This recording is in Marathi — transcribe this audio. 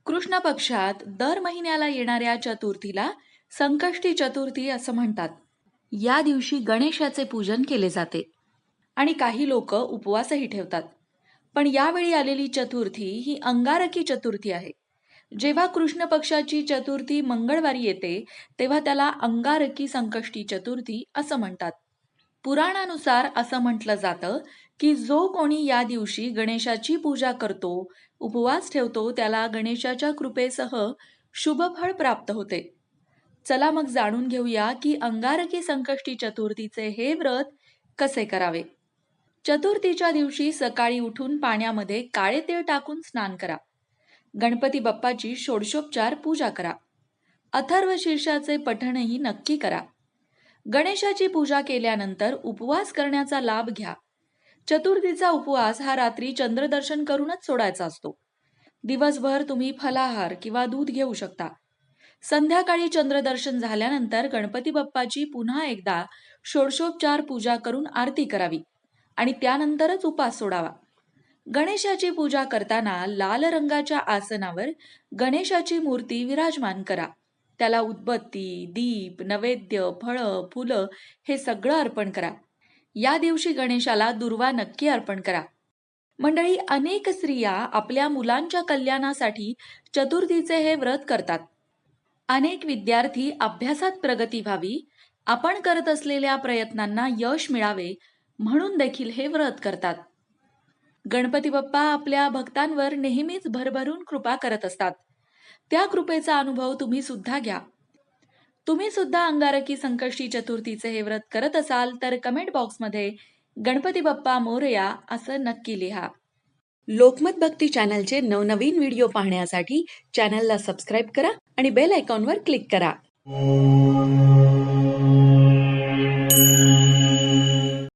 कृष्ण पक्षात दर महिन्याला येणाऱ्या चतुर्थीला संकष्टी चतुर्थी असं म्हणतात. या दिवशी गणेशाचे पूजन केले जाते आणि काही लोक उपवासही ठेवतात. पण यावेळी आलेली चतुर्थी ही अंगारकी चतुर्थी आहे. जेव्हा कृष्ण पक्षाची चतुर्थी मंगळवारी येते तेव्हा त्याला अंगारकी संकष्टी चतुर्थी असं म्हणतात. पुराणानुसार असं म्हटलं जातं की जो कोणी या दिवशी गणेशाची पूजा करतो, उपवास ठेवतो, त्याला गणेशाच्या कृपेसह शुभफळ प्राप्त होते. चला मग जाणून घेऊया की अंगारकी संकष्टी चतुर्थीचे हे व्रत कसे करावे. चतुर्थीच्या दिवशी सकाळी उठून पाण्यामध्ये काळे तीळ टाकून स्नान करा. गणपती बाप्पाची षोडशोपचार पूजा करा. अथर्व शीर्षाचे पठणही नक्की करा. गणेशाची पूजा केल्यानंतर उपवास करण्याचा लाभ घ्या. चतुर्थीचा उपवास हा रात्री चंद्रदर्शन करूनच सोडायचा असतो. दिवसभर तुम्ही फलाहार किंवा दूध घेऊ शकता. संध्याकाळी चंद्रदर्शन झाल्यानंतर गणपती बाप्पाची पुन्हा एकदा षोडशोपचार पूजा करून आरती करावी आणि त्यानंतरच उपास सोडावा. गणेशाची पूजा करताना लाल रंगाच्या आसनावर गणेशाची मूर्ती विराजमान करा. त्याला उदबत्ती, दीप, नैवेद्य, फळं, फुलं हे सगळं अर्पण करा. या दिवशी गणेशाला दुर्वा नक्की अर्पण करा. मंडळी, अनेक स्त्रिया आपल्या मुलांच्या कल्याणासाठी चतुर्थीचे हे व्रत करतात. अनेक विद्यार्थी अभ्यासात प्रगती व्हावी, आपण करत असलेल्या प्रयत्नांना यश मिळावे म्हणून देखील हे व्रत करतात. गणपती बाप्पा आपल्या भक्तांवर नेहमीच भरभरून कृपा करत असतात. त्या कृपेचा अनुभव तुम्ही सुद्धा घ्या. तुम्ही सुद्धा अंगारकी संकष्टी चतुर्थीचे हे व्रत करत असाल तर कमेंट बॉक्समध्ये गणपती बाप्पा मोरया असं नक्की लिहा. लोकमत भक्ती चॅनलचे नवनवीन व्हिडिओ पाहण्यासाठी चॅनलला सबस्क्राईब करा आणि बेल आयकॉनवर क्लिक करा.